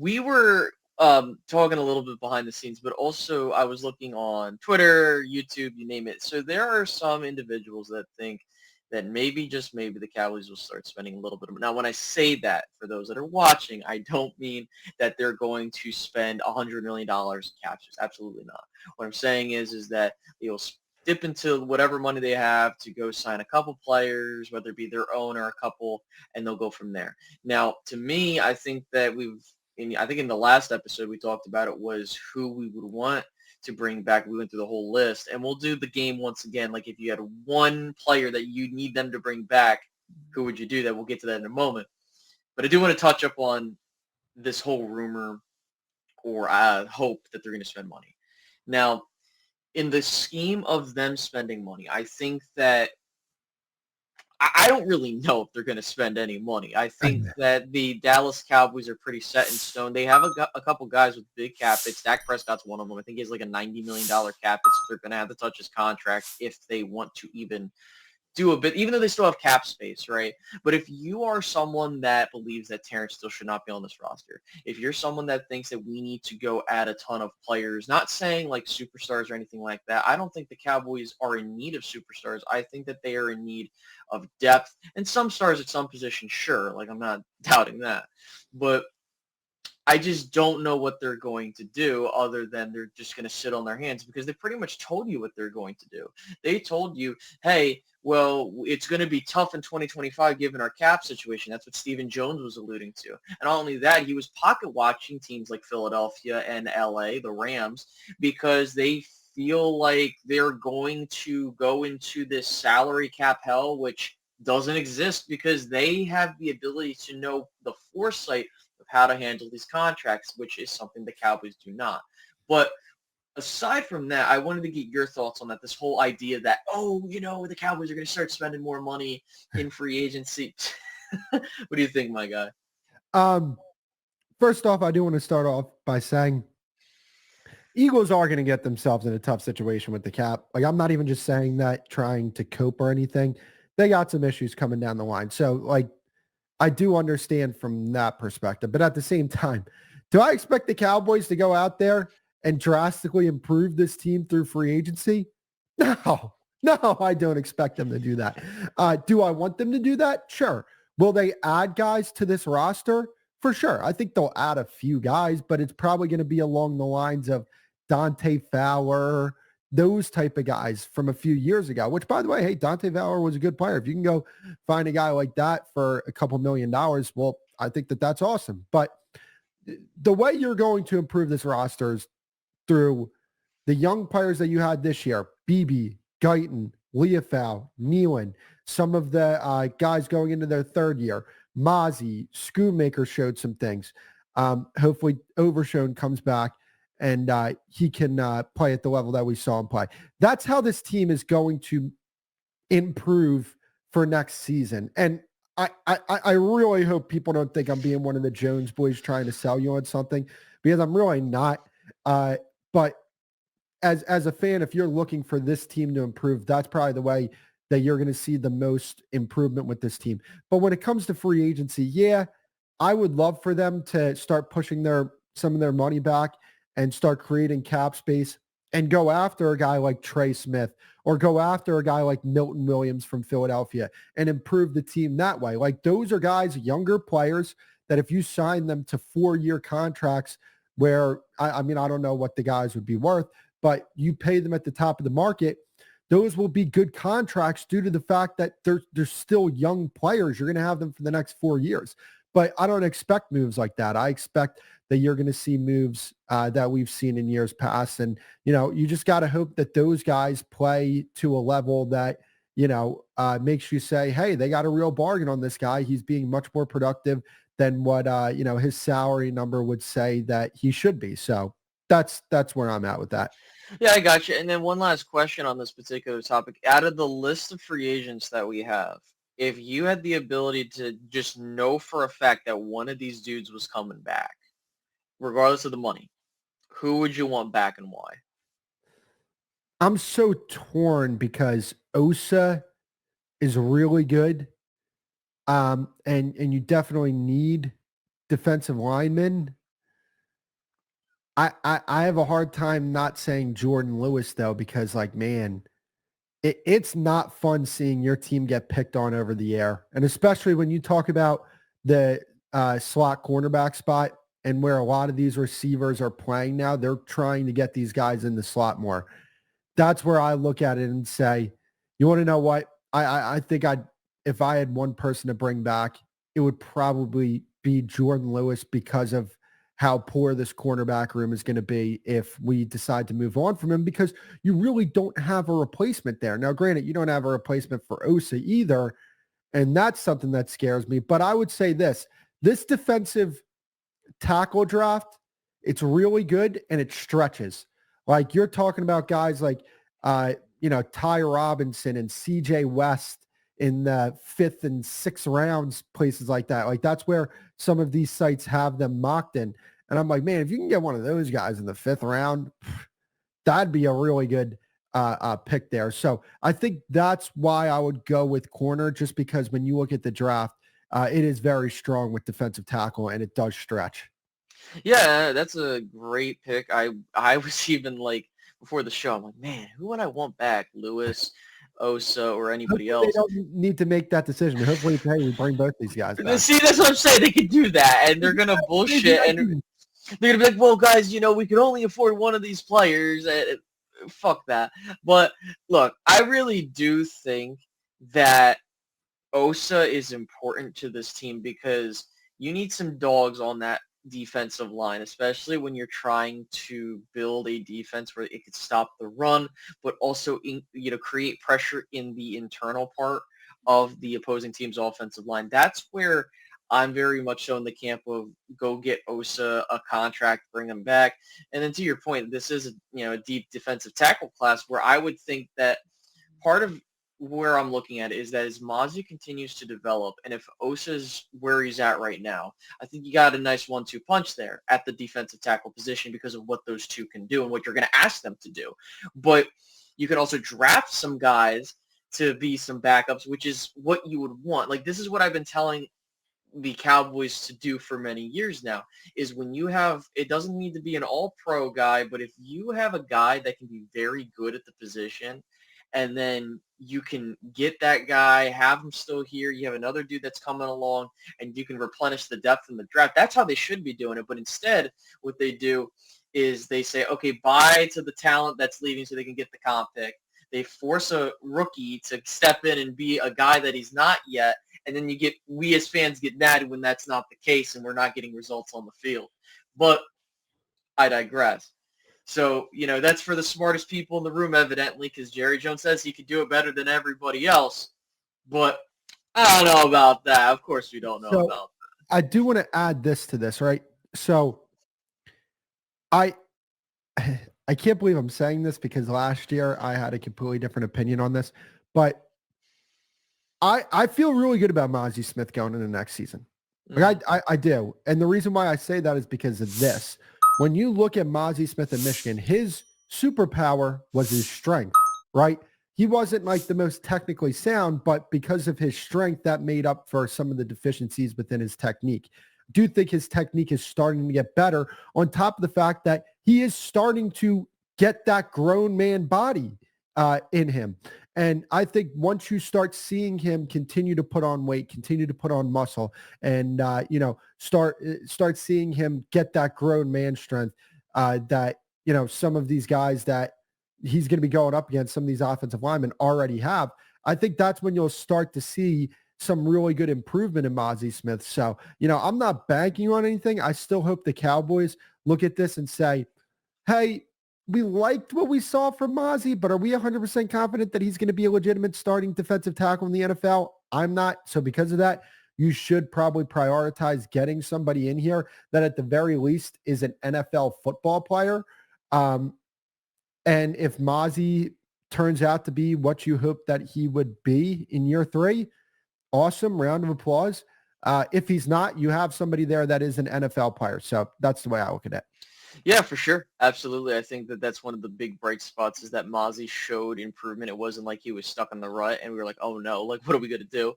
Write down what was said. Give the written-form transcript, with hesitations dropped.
we were talking a little bit behind the scenes, but also I was looking on Twitter, YouTube, you name it. So there are some individuals that think that maybe, just maybe, the Cowboys will start spending a little bit of. Now, when I say that, for those that are watching, I don't mean that they're going to spend $100 million in cap space. Absolutely not. What I'm saying is that they'll dip into whatever money they have to go sign a couple players, whether it be their own or a couple, and they'll go from there. Now, to me, I think that I think in the last episode we talked about it was who we would want to bring back. We went through the whole list, and we'll do the game once again. Like if you had one player that you need them to bring back, who would you do that? We'll get to that in a moment. But I do want to touch up on this whole rumor or hope that they're going to spend money. Now, in the scheme of them spending money, I think that I don't really know if they're going to spend any money. I think that the Dallas Cowboys are pretty set in stone. They have a couple guys with big cap hits. Dak Prescott's one of them. I think he has like a $90 million cap hit, so they're going to have to touch his contract if they want to even do a bit, even though they still have cap space, right? But if you are someone that believes that Terrence still should not be on this roster, if you're someone that thinks that we need to go add a ton of players, not saying like superstars or anything like that, I don't think the Cowboys are in need of superstars. I think that they are in need of depth and some stars at some positions, sure. Like I'm not doubting that. But I just don't know what they're going to do other than they're just going to sit on their hands because they pretty much told you what they're going to do. They told you, hey, well, it's going to be tough in 2025 given our cap situation. That's what Stephen Jones was alluding to. And not only that, he was pocket watching teams like Philadelphia and LA, the Rams, because they feel like they're going to go into this salary cap hell, which doesn't exist because they have the ability to know the foresight of how to handle these contracts, which is something the Cowboys do not. But aside from that, I wanted to get your thoughts on that, this whole idea that, the Cowboys are going to start spending more money in free agency. What do you think, my guy? First off, I do want to start off by saying Eagles are going to get themselves in a tough situation with the cap. Like, I'm not even just saying that trying to cope or anything. They got some issues coming down the line. So, like, I do understand from that perspective. But at the same time, do I expect the Cowboys to go out there and drastically improve this team through free agency? No, I don't expect them to do that. Do I want them to do that? Sure. Will they add guys to this roster? For sure. I think they'll add a few guys, but it's probably going to be along the lines of Dante Fowler, those type of guys from a few years ago, which, by the way, hey, Dante Fowler was a good player. If you can go find a guy like that for a couple $1 million, well, I think that that's awesome. But the way you're going to improve this roster is through the young players that you had this year, Beebe, Guyton, Leofau, Nealon, some of the guys going into their third year, Mozzie, Schoonmaker showed some things. Hopefully Overshone comes back and he can play at the level that we saw him play. That's how this team is going to improve for next season. And I really hope people don't think I'm being one of the Jones boys trying to sell you on something, because I'm really not. But as a fan, if you're looking for this team to improve, that's probably the way that you're going to see the most improvement with this team. But when it comes to free agency, yeah, I would love for them to start pushing some of their money back and start creating cap space and go after a guy like Trey Smith or go after a guy like Milton Williams from Philadelphia and improve the team that way. Like, those are guys, younger players, that if you sign them to 4-year contracts where, I mean, I don't know what the guys would be worth, but you pay them at the top of the market, those will be good contracts due to the fact that they're still young players. You're going to have them for the next 4 years. But I don't expect moves like that. I expect that you're going to see moves that we've seen in years past. And, you just got to hope that those guys play to a level that, makes you say, hey, they got a real bargain on this guy. He's being much more productive than what, his salary number would say that he should be. So that's where I'm at with that. Yeah, I got you. And then one last question on this particular topic. Out of the list of free agents that we have, if you had the ability to just know for a fact that one of these dudes was coming back, regardless of the money, who would you want back and why? I'm so torn because Osa is really good. And you definitely need defensive linemen. I have a hard time not saying Jordan Lewis though, because like, man, it's not fun seeing your team get picked on over the air. And especially when you talk about the slot cornerback spot and where a lot of these receivers are playing now, they're trying to get these guys in the slot more. That's where I look at it and say, you want to know what? I think if I had one person to bring back, it would probably be Jordan Lewis because of how poor this cornerback room is going to be if we decide to move on from him, because you really don't have a replacement there. Now, granted, you don't have a replacement for Osa either, and that's something that scares me. But I would say this defensive tackle draft, it's really good and it stretches. Like you're talking about guys like Ty Robinson and CJ West in the 5th and 6th rounds, places like that. Like that's where some of these sites have them mocked in. And I'm like, man, if you can get one of those guys in the 5th round, that'd be a really good pick there. So I think that's why I would go with corner, just because when you look at the draft, it is very strong with defensive tackle and it does stretch. Yeah, that's a great pick. I was even like before the show, I'm like, man, who would I want back? Lewis, Osa, or anybody Hopefully they else? don't need to make that decision. Hopefully, hey, we bring both these guys back. See, that's what I'm saying. They could do that, and they're gonna Exactly. bullshit, and they're gonna be like, well, guys, we can only afford one of these players. And fuck that. But look, I really do think that Osa is important to this team because you need some dogs on that defensive line, especially when you're trying to build a defense where it could stop the run, but also create pressure in the internal part of the opposing team's offensive line. That's where I'm very much so in the camp of go get Osa a contract, bring him back. And then to your point, this is a deep defensive tackle class where I would think that part of where I'm looking at it is that as Mozzie continues to develop, and if Osa's where he's at right now, I think you got a nice 1-2 punch there at the defensive tackle position because of what those two can do and what you're going to ask them to do. But you can also draft some guys to be some backups, which is what you would want. Like this is what I've been telling the Cowboys to do for many years now, is when you have, it doesn't need to be an all-pro guy, but if you have a guy that can be very good at the position, and then you can get that guy, have him still here, you have another dude that's coming along, and you can replenish the depth in the draft. That's how they should be doing it. But instead, what they do is they say, okay, buy to the talent that's leaving so they can get the comp pick. They force a rookie to step in and be a guy that he's not yet, and then we as fans get mad when that's not the case and we're not getting results on the field. But I digress. So, that's for the smartest people in the room, evidently, because Jerry Jones says he could do it better than everybody else. But I don't know about that. Of course we don't know So about I do want to add this to this, right? So I I can't believe I'm saying this because last year I had a completely different opinion on this, but I feel really good about Mozzie Smith going into next season. that. Like I do. And the reason why I say that is because of this. When you look at Mozzie Smith in Michigan, his superpower was his strength, right? He wasn't like the most technically sound, but because of his strength, that made up for some of the deficiencies within his technique. I do think his technique is starting to get better, on top of the fact that he is starting to get that grown man body in him. And I think once you start seeing him continue to put on weight, continue to put on muscle, and start seeing him get that grown man strength, that some of these guys that he's going to be going up against, some of these offensive linemen already have. I think that's when you'll start to see some really good improvement in Mozzie Smith. So I'm not banking on anything. I still hope the Cowboys look at this and say, hey, we liked what we saw from Mozzie, but are we 100% confident that he's going to be a legitimate starting defensive tackle in the NFL? I'm not. So because of that, you should probably prioritize getting somebody in here that at the very least is an NFL football player. And if Mozzie turns out to be what you hope that he would be in year 3, awesome, round of applause. If he's not, you have somebody there that is an NFL player. So that's the way I look at it. Yeah, for sure. Absolutely. I think that that's one of the big bright spots is that Mozzie showed improvement. It wasn't like he was stuck in the rut and we were like, oh no, like what are we going to do?